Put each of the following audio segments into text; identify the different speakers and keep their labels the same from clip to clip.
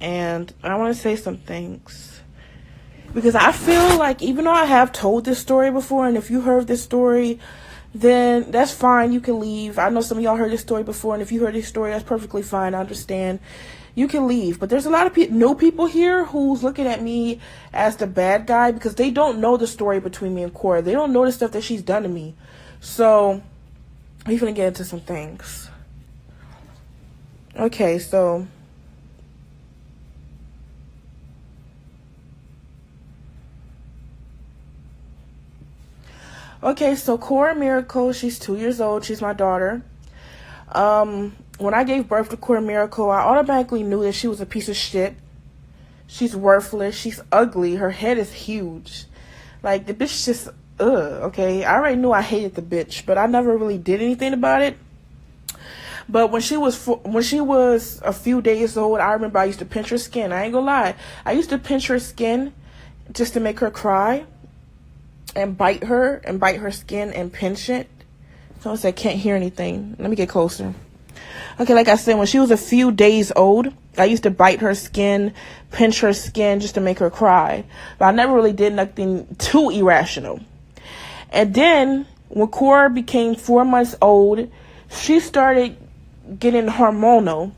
Speaker 1: and I want to say some things. Because I feel like even though I have told this story before, and if you heard this story, then that's fine. You can leave. I know some of y'all heard this story before, and if you heard this story, that's perfectly fine. I understand. You can leave. But there's a lot of new people here who's looking at me as the bad guy because they don't know the story between me and Cora. They don't know the stuff that she's done to me. So, we're going to get into some things. Okay, so... Okay, so Cora Miracle, she's 2 years old. She's my daughter. When I gave birth to Cora Miracle, I automatically knew that she was a piece of shit. She's worthless. She's ugly. Her head is huge. Like, the bitch just, okay? I already knew I hated the bitch, but I never really did anything about it. But when she was a few days old, I remember I used to pinch her skin. I ain't gonna lie. I used to pinch her skin just to make her cry. And bite her skin and pinch it. Someone said, can't hear anything. Let me get closer. Okay, like I said, when she was a few days old, I used to bite her skin, pinch her skin just to make her cry. But I never really did nothing too irrational. And then, when Cora became 4 months old, she started getting hormonal.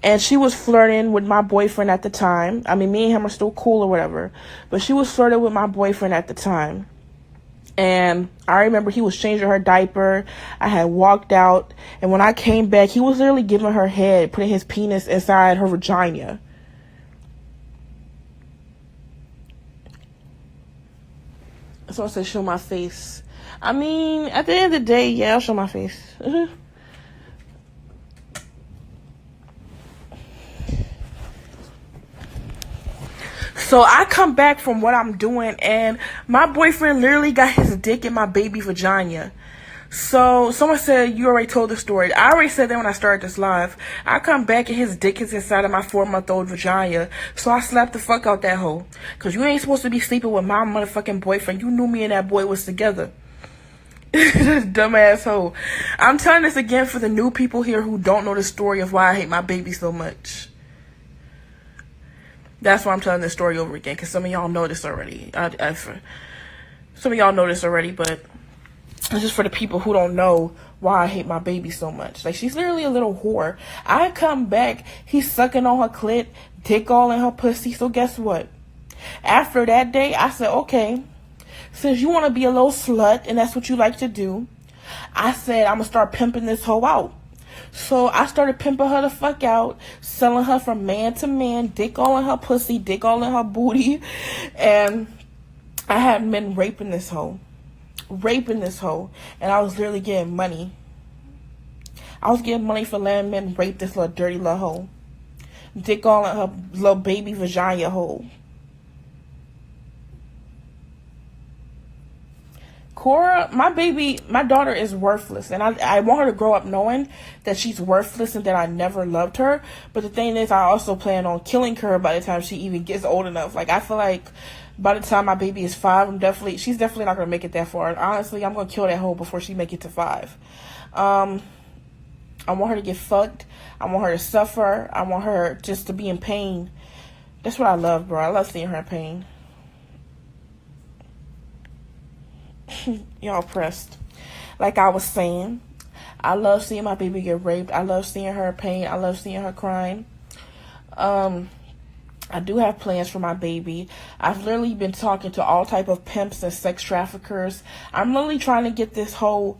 Speaker 1: And she was flirting with my boyfriend at the time. I mean, me and him are still cool or whatever. But she was flirting with my boyfriend at the time. And I remember he was changing her diaper. I had walked out. And when I came back, he was literally giving her head, putting his penis inside her vagina. So I said, show my face. I mean, at the end of the day, yeah, I'll show my face. So I come back from what I'm doing, and my boyfriend literally got his dick in my baby vagina. So someone said, you already told the story. I already said that when I started this live. I come back and his dick is inside of my 4-month-old vagina. So I slapped the fuck out that hoe. Because you ain't supposed to be sleeping with my motherfucking boyfriend. You knew me and that boy was together. This dumbass hoe. I'm telling this again for the new people here who don't know the story of why I hate my baby so much. That's why I'm telling this story over again, because some of y'all know this already. Some of y'all know this already, but it's just for the people who don't know why I hate my baby so much. Like, she's literally a little whore. I come back, he's sucking on her clit, dick all in her pussy. So guess what? After that day, I said, okay, since you want to be a little slut, and that's what you like to do, I said, I'm going to start pimping this hoe out. So I started pimping her the fuck out, selling her from man to man, dick all in her pussy, dick all in her booty. And I had men raping this hoe. And I was literally getting money. I was getting money for letting men rape this little dirty little hoe. Dick all in her little baby vagina hole. Cora, my daughter is worthless, and I want her to grow up knowing that she's worthless and that I never loved her. But the thing is, I also plan on killing her by the time she even gets old enough. Like, I feel like by the time my baby is 5, she's definitely not gonna make it that far. Honestly, I'm gonna kill that hoe before she make it to 5. I want her to get fucked. I want her to suffer. I want her just to be in pain. That's what I love, bro. I love seeing her in pain. Y'all pressed. Like I was saying, I love seeing my baby get raped. I love seeing her in pain. I love seeing her crying. I do have plans for my baby. I've literally been talking to all type of pimps and sex traffickers. I'm literally trying to get this whole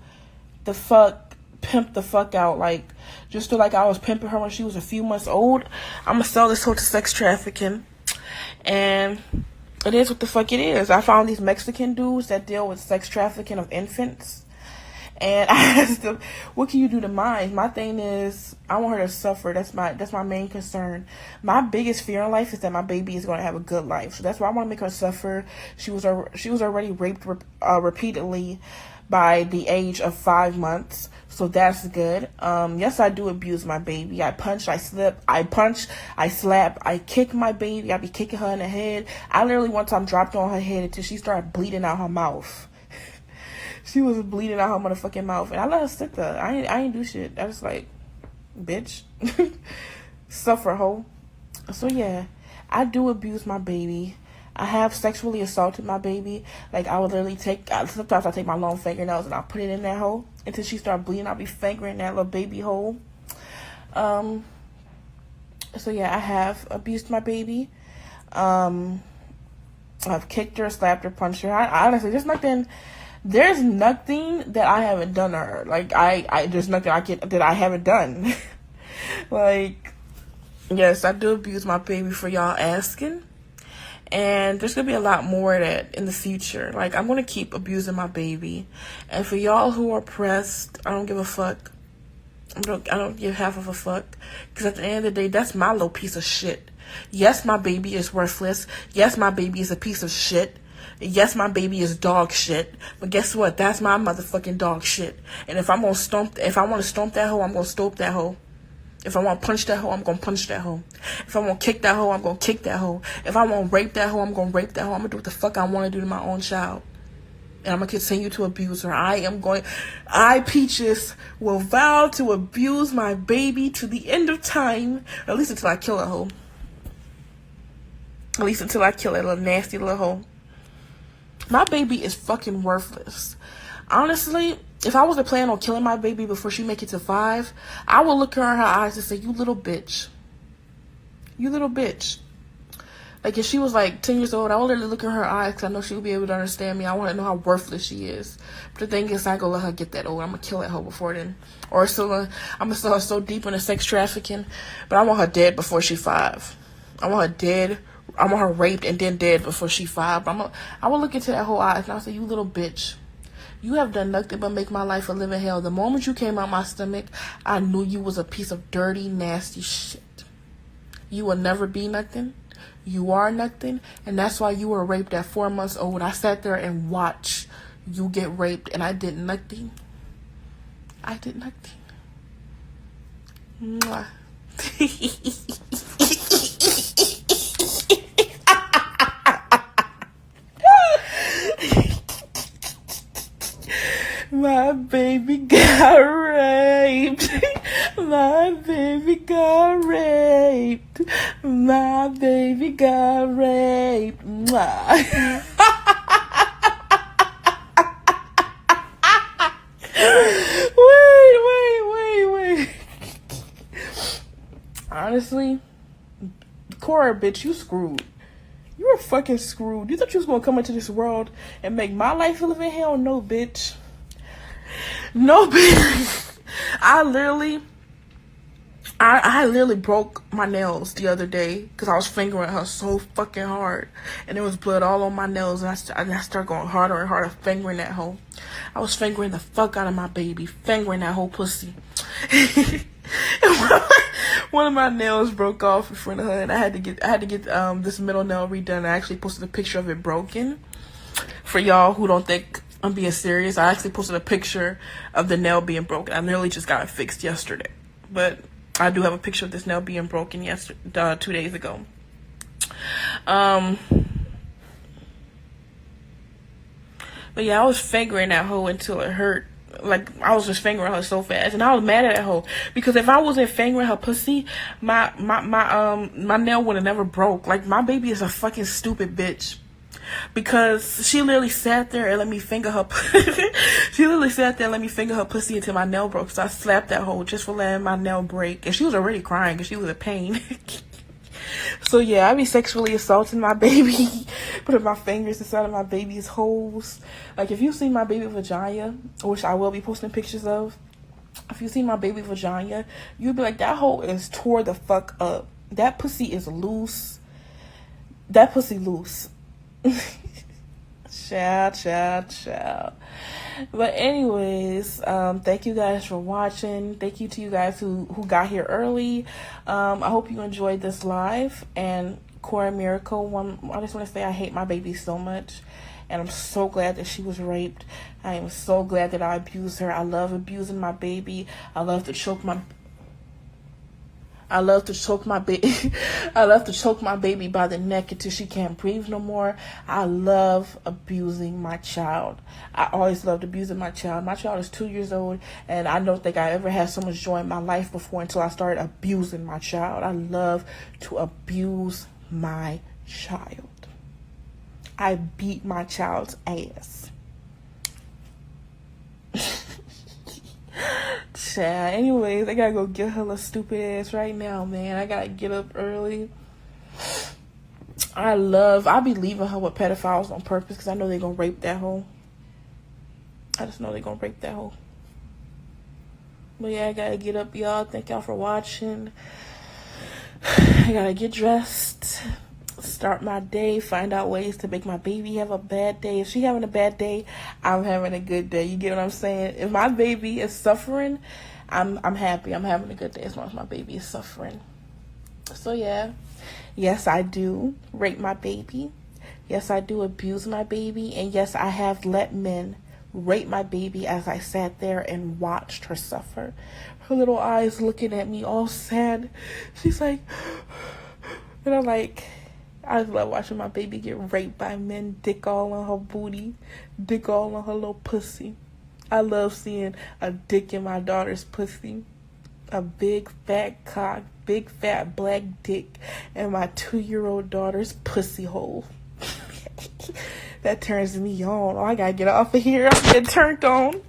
Speaker 1: pimp the fuck out. Like, just like I was pimping her when she was a few months old, I'm gonna sell this whole to sex trafficking. And it is what the fuck it is. I found these Mexican dudes that deal with sex trafficking of infants. And I asked them, what can you do to mine? My thing is, I want her to suffer. That's my main concern. My biggest fear in life is that my baby is going to have a good life. So that's why I want to make her suffer. She was already raped repeatedly by the age of 5 months. So that's good. Yes, I do abuse my baby. I punch, I slap, I kick my baby. I be kicking her in the head. I literally one time dropped on her head until she started bleeding out her mouth. She was bleeding out her motherfucking mouth. And I let her sit there. I ain't do shit. I was like, bitch. Suffer, hoe. So yeah, I do abuse my baby. I have sexually assaulted my baby. Like, I would literally sometimes I take my long fingernails and I'll put it in that hole until she start bleeding. I'll be fingering that little baby hole. So yeah, I have abused my baby. I've kicked her, slapped her, punched her. Honestly, there's nothing that I haven't done to her. Like, there's nothing that I haven't done. Like, yes, I do abuse my baby, for y'all asking. And there's going to be a lot more of that in the future. Like, I'm going to keep abusing my baby. And for y'all who are pressed, I don't give a fuck. I don't give half of a fuck. Because at the end of the day, that's my little piece of shit. Yes, my baby is worthless. Yes, my baby is a piece of shit. Yes, my baby is dog shit. But guess what? That's my motherfucking dog shit. And if I want to stomp that hoe, I'm going to stomp that hoe. If I want to punch that hoe, I'm going to punch that hoe. If I want to kick that hoe, I'm going to kick that hoe. If I want to rape that hoe, I'm going to rape that hoe. I'm going to do what the fuck I want to do to my own child. And I'm going to continue to abuse her. I, Peaches, will vow to abuse my baby to the end of time. At least until I kill a hoe. At least until I kill that little nasty little hoe. My baby is fucking worthless. Honestly, if I wasn't planning on killing my baby before she make it to 5, I would look her in her eyes and say, you little bitch. You little bitch. Like, if she was like 10 years old, I would literally look in her eyes because I know she would be able to understand me. I want to know how worthless she is. But the thing is, I ain't gonna let her get that old. I'm gonna kill that hoe before then. Or I'm gonna sell her so deep into sex trafficking. But I want her dead before she 5. I want her dead. I want her raped and then dead before she 5. I will look into that whole eyes and I'll say, you little bitch. You have done nothing but make my life a living hell. The moment you came out my stomach, I knew you was a piece of dirty, nasty shit. You will never be nothing. You are nothing. And that's why you were raped at 4 months old. I sat there and watched you get raped and I did nothing. I did nothing. Mwah. My baby got raped. My baby got raped. My baby got raped. Mwah. Wait. Honestly, Cora, bitch, you screwed. You were fucking screwed. You thought you was gonna come into this world and make my life a living hell? No, bitch. No, bitch. I literally broke my nails the other day because I was fingering her so fucking hard. And there was blood all on my nails. And I started going harder and harder fingering that hoe. I was fingering the fuck out of my baby. Fingering that whole pussy. One of my nails broke off in front of her. And I had to get this middle nail redone. I actually posted a picture of it broken. For y'all who don't think I'm being serious, I actually posted a picture of the nail being broken. I literally just got it fixed yesterday. But I do have a picture of this nail being broken 2 days ago. But yeah, I was fingering that hoe until it hurt. Like, I was just fingering her so fast. And I was mad at that hoe. Because if I wasn't fingering her pussy, my nail would have never broke. Like, my baby is a fucking stupid bitch. Because she literally sat there and let me finger her. She literally sat there and let me finger her pussy until my nail broke. So I slapped that hoe just for letting my nail break. And she was already crying because she was in pain. So yeah, I be sexually assaulting my baby. Putting my fingers inside of my baby's holes. Like, if you see my baby vagina, which I will be posting pictures of. If you see my baby vagina, you'll be like, that hole is tore the fuck up. That pussy is loose. That pussy loose. Ciao. But anyways, thank you guys for watching. Thank you to you guys who got here early. I hope you enjoyed this live. And Cora Miracle, I just want to say I hate my baby so much. And I'm so glad that she was raped. I am so glad that I abused her. I love abusing my baby. I love to choke my... I love to choke my baby. I love to choke my baby by the neck until she can't breathe no more. I love abusing my child. I always loved abusing my child. My child is 2 years old, and I don't think I ever had so much joy in my life before until I started abusing my child. I love to abuse my child. I beat my child's ass. Child. Anyways, I gotta go get her little stupid ass right now, man. I gotta get up early. I'll be leaving her with pedophiles on purpose because I know they're gonna rape that hoe. I just know they're gonna rape that hoe. But yeah, I gotta get up, y'all. Thank y'all for watching. I gotta get dressed, start my day, find out ways to make my baby have a bad day. If she having a bad day, I'm having a good day. You get what I'm saying? If my baby is suffering, I'm happy. I'm having a good day as long as my baby is suffering. So yeah. Yes, I do rape my baby. Yes, I do abuse my baby. And yes, I have let men rape my baby as I sat there and watched her suffer. Her little eyes looking at me all sad. She's like, and I'm like, I just love watching my baby get raped by men, dick all on her booty, dick all on her little pussy. I love seeing a dick in my daughter's pussy. A big fat cock, big fat black dick in my 2-year-old daughter's pussy hole. That turns me on. Oh, I gotta get off of here. I'm getting turned on.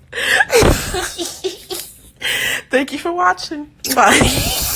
Speaker 1: Thank you for watching. Bye.